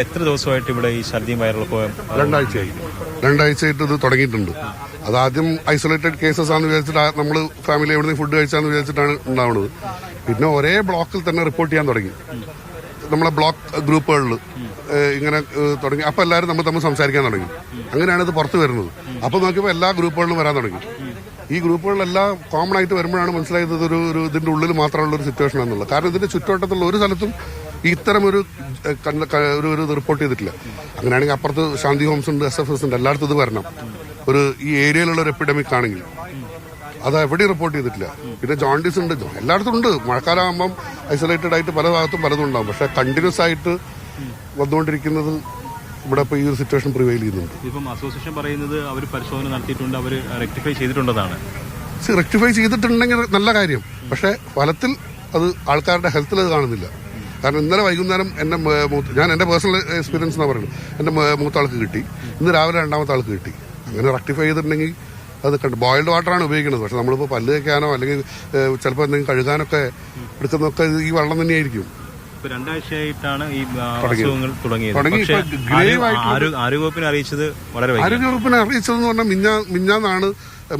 എത്ര ദിവസമായിട്ട് ഇവിടെ ഈ ഛർദിയും വയറിളക്കവും? രണ്ടാഴ്ചയായിട്ട് ഇത് തുടങ്ങിയിട്ടുണ്ട്. അതാദ്യം ഐസൊലേറ്റഡ് കേസസ് ആണെന്ന് വിചാരിച്ചിട്ട് നമ്മൾ ഫാമിലി എവിടെ നിന്ന് ഫുഡ് കഴിച്ചാന്ന് വിചാരിച്ചിട്ടാണ് ഉണ്ടാവുന്നത്. പിന്നെ ഒരേ ബ്ലോക്കിൽ തന്നെ റിപ്പോർട്ട് ചെയ്യാൻ തുടങ്ങി. നമ്മളെ ബ്ലോക്ക് ഗ്രൂപ്പുകളിൽ ഇങ്ങനെ തുടങ്ങി. അപ്പോൾ എല്ലാവരും തമ്മിൽ സംസാരിക്കാൻ തുടങ്ങി. അങ്ങനെയാണ് ഇത് പുറത്ത് വരുന്നത്. അപ്പോൾ നോക്കിയപ്പോൾ എല്ലാ ഗ്രൂപ്പുകളിലും വരാൻ തുടങ്ങി. ഈ ഗ്രൂപ്പുകളിലെല്ലാം കോമൺ ആയിട്ട് വരുമ്പോഴാണ് മനസ്സിലായത് ഇതൊരു ഇതിന്റെ ഉള്ളിൽ മാത്രമുള്ള ഒരു സിറ്റുവേഷൻ എന്നുള്ളത്. കാരണം ഇതിന്റെ ചുറ്റുവട്ടത്തുള്ള ഒരു സ്ഥലത്തും ഇത്തരം ഒരു റിപ്പോർട്ട് ചെയ്തിട്ടില്ല. അങ്ങനെയാണെങ്കിൽ അപ്പുറത്ത് ശാന്തി ഹോംസ് ഉണ്ട്, SFS ഉണ്ട്, എല്ലായിടത്തും ഇത് വരണം. ഈ ഏരിയയിലുള്ള ഒരു എപ്പിഡമിക് ആണെങ്കിൽ അത് എവിടെയും റിപ്പോർട്ട് ചെയ്തിട്ടില്ല. പിന്നെ ജോണ്ടിസ് ഉണ്ട്, എല്ലായിടത്തും ഉണ്ട്. മഴക്കാലം ആകുമ്പം ഐസൊലേറ്റഡ് ആയിട്ട് പല ഭാഗത്തും പലതും ഉണ്ടാവും. പക്ഷെ കണ്ടിന്യൂസ് ആയിട്ട് വന്നുകൊണ്ടിരിക്കുന്നത് ഇവിടെ ഇപ്പോൾ ഈ ഒരു സിറ്റുവേഷൻ പ്രിവെയിൽ ചെയ്യുന്നുണ്ട്. ഇപ്പം അസോസിയേഷൻ പറയുന്നത് അവർ പരിശോധന നടത്തിയിട്ടുണ്ട്, അവർ റെക്ടിഫൈ ചെയ്തിട്ടുണ്ടെന്നാണ്. റെക്ടിഫൈ ചെയ്തിട്ടുണ്ടെങ്കിൽ നല്ല കാര്യം. പക്ഷെ ഫലത്തിൽ അത് ആൾക്കാരുടെ ഹെൽത്തിൽ അത് കാണുന്നില്ല. കാരണം ഇന്നലെ വൈകുന്നേരം ഞാൻ എൻ്റെ പേഴ്സണൽ എക്സ്പീരിയൻസ് എന്നാണ് പറയുന്നത്. എൻ്റെ മൂത്താൾക്ക് കിട്ടി, ഇന്ന് രാവിലെ രണ്ടാമത്തെ ആൾക്ക് കിട്ടി. അങ്ങനെ റെക്ടിഫൈ ചെയ്തിട്ടുണ്ടെങ്കിൽ അത് ബോയിൽഡ് വാട്ടറാണ് ഉപയോഗിക്കുന്നത്. പക്ഷെ നമ്മളിപ്പോൾ പല്ല് വയ്ക്കാനോ അല്ലെങ്കിൽ ചിലപ്പോൾ എന്തെങ്കിലും കഴുകാനൊക്കെ എടുക്കുന്നതൊക്കെ ഈ വെള്ളം തന്നെയായിരിക്കും. രണ്ടാഴ്ചയായിട്ടാണ് ഈ അസുഖങ്ങൾ തുടങ്ങിയത്. ആരോഗ്യവകുപ്പിനെ അറിയിച്ചത് ആരോഗ്യവകുപ്പിനെ അറിയിച്ചതെന്ന് പറഞ്ഞാൽ മിഞ്ഞാന്നാണ്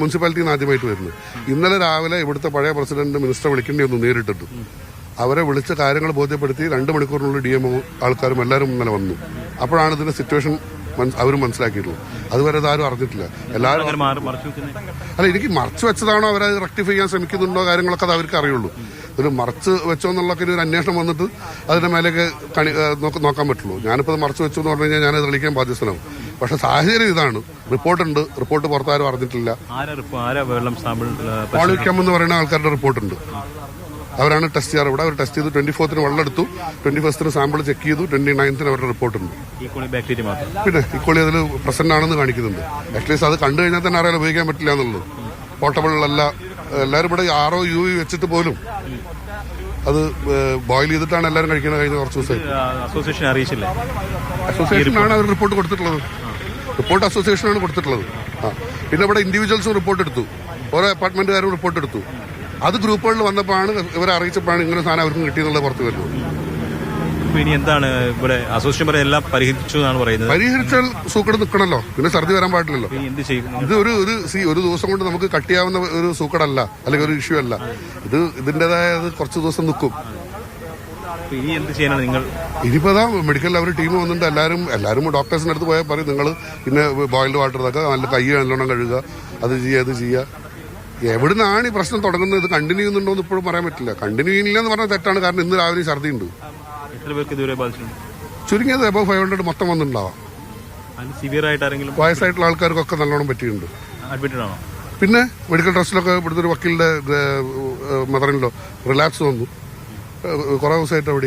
മുനിസിപ്പാലിറ്റിയിൽ നിന്ന് ആദ്യമായിട്ട് വരുന്നത്. ഇന്നലെ രാവിലെ ഇവിടുത്തെ പഴയ പ്രസിഡന്റ് മിനിസ്റ്റർ വിളിക്കേണ്ടി വന്നു നേരിട്ടിട്ട്. അവരെ വിളിച്ച കാര്യങ്ങൾ ബോധ്യപ്പെടുത്തി 2 മണിക്കൂറിനുള്ളിൽ DMO ആൾക്കാരും എല്ലാവരും ഇന്നലെ വന്നു. അപ്പോഴാണ് ഇതിന്റെ സിറ്റുവേഷൻ അവരും മനസ്സിലാക്കിയിട്ടുള്ളൂ. അതുവരെ ആരും അറിഞ്ഞിട്ടില്ല. എല്ലാവരും അല്ല, എനിക്ക് മറച്ചു വെച്ചതാണോ അവരത് റെക്ടിഫൈ ചെയ്യാൻ ശ്രമിക്കുന്നുണ്ടോ കാര്യങ്ങളൊക്കെ അത് അവർക്ക് അറിയുള്ളൂ. ഒരു മറച്ച് വെച്ചോ എന്നുള്ളൊക്കെ ഒരു അന്വേഷണം വന്നിട്ട് അതിന്റെ മേലേക്ക് നോക്കാൻ പറ്റുള്ളൂ. ഞാനിപ്പോൾ അത് മറച്ചു വെച്ചു എന്ന് പറഞ്ഞു കഴിഞ്ഞാൽ ഞാനത് തെളിയിക്കാൻ ബാധ്യസ്ഥനാവും. പക്ഷെ സാഹചര്യം ഇതാണ്. റിപ്പോർട്ടുണ്ട്. റിപ്പോർട്ട് പുറത്താരും അറിഞ്ഞിട്ടില്ല. പോളിക്കം എന്ന് പറയുന്ന ആൾക്കാരുടെ റിപ്പോർട്ടുണ്ട്. അവരാണ് ടെസ്റ്റ് ചെയ്യാറ്. ഇവിടെ അവർ ടെസ്റ്റ് ചെയ്തു. 24th വെള്ളം എടുത്തു, 21st സാമ്പിൾ ചെക്ക് ചെയ്തു, 29th അവരുടെ റിപ്പോർട്ടുണ്ട്. പിന്നെ ഇക്കോളി അതിൽ പ്രസന്റ് ആണെന്ന് കാണിക്കുന്നുണ്ട്. അറ്റ്ലീസ്റ്റ് അത് കണ്ടു കഴിഞ്ഞാൽ തന്നെ അറിയാൻ ഉപയോഗിക്കാൻ പറ്റില്ല എന്നുള്ളത്. പോർട്ടബിൾ അല്ല. എല്ലാവരും ഇവിടെ RO UV വെച്ചിട്ട് പോലും അത് ബോയിൽ ചെയ്തിട്ടാണ് എല്ലാവരും കഴിക്കുന്നത്. കഴിഞ്ഞ കുറച്ച് ദിവസമായി അസോസിയേഷനാണ് അവർ റിപ്പോർട്ട് കൊടുത്തിട്ടുള്ളത്. റിപ്പോർട്ട് അസോസിയേഷനാണ് കൊടുത്തിട്ടുള്ളത്. പിന്നെ ഇവിടെ ഇൻഡിവിജ്വൽസും റിപ്പോർട്ട് എടുത്തു. ഓരോ അപ്പാർട്ട്മെന്റുകാരും റിപ്പോർട്ട് എടുത്തു. അത് ഗ്രൂപ്പുകളിൽ വന്നപ്പോഴാണ് ഇവരെ അറിയിച്ചപ്പോഴാണ് ഇങ്ങനെ സാധനം അവർക്കും കിട്ടിയെന്നുള്ളത് പുറത്തു വരുന്നത്. ഇനി എന്താണ് ഇവിടെ അസോസിയേഷൻ എല്ലാം പരിഹരിച്ചു എന്നാണ് പറയുന്നത്? പരിഹരിച്ചാൽ സൂക്കട് നിൽക്കണല്ലോ. പിന്നെ ഛർദി വരാൻ പാടില്ലല്ലോ. ഇത് ഒരു ദിവസം കൊണ്ട് നമുക്ക് കട്ടിയാവുന്ന ഒരു സൂക്കടല്ല, അല്ലെങ്കിൽ ഒരു ഇഷ്യൂ അല്ല. ഇതിന്റേതായ കുറച്ച് ദിവസം നിൽക്കും. ഇനി എന്ത് ചെയ്യാനാണ് നിങ്ങൾ? ഇനിയിപ്പോ മെഡിക്കൽ അവർ ടീം വന്നിട്ട് എല്ലാവരും ഡോക്ടേഴ്സിന്റെ അടുത്ത് പോയാൽ പറയും നിങ്ങൾ പിന്നെ ബോയിൽഡ് വാട്ടർ ഇതൊക്കെ നല്ല കൈ നല്ലോണം കഴുകുക, അത് ചെയ്യുക. എവിടുന്നാണ് ഈ പ്രശ്നം തുടങ്ങുന്നത്? ഇത് കണ്ടിന്യൂ ചെയ്യുന്നുണ്ടോ എന്ന് ഇപ്പോഴും പറയാൻ പറ്റില്ല. കണ്ടിന്യൂ ചെയ്യില്ല എന്ന് പറഞ്ഞാൽ തെറ്റാണ്. കാരണം ഇന്ന് രാവിലെ ഛർദി ഉണ്ട്. ചുരുങ്ങിയത് അബവ് 500 മൊത്തം വന്നിട്ടുണ്ടാവാം. വയസ്സായിട്ടുള്ള ആൾക്കാർക്കൊക്കെ നല്ലോണം പറ്റിയിട്ടുണ്ട്. പിന്നെ മെഡിക്കൽ ട്രസ്റ്റിലൊക്കെ ഇവിടുത്തെ ഒരു വക്കീലിന്റെ മദറിനിലോ റിലാപ്സ് വന്നു. കുറെ ദിവസമായിട്ട് അവിടെ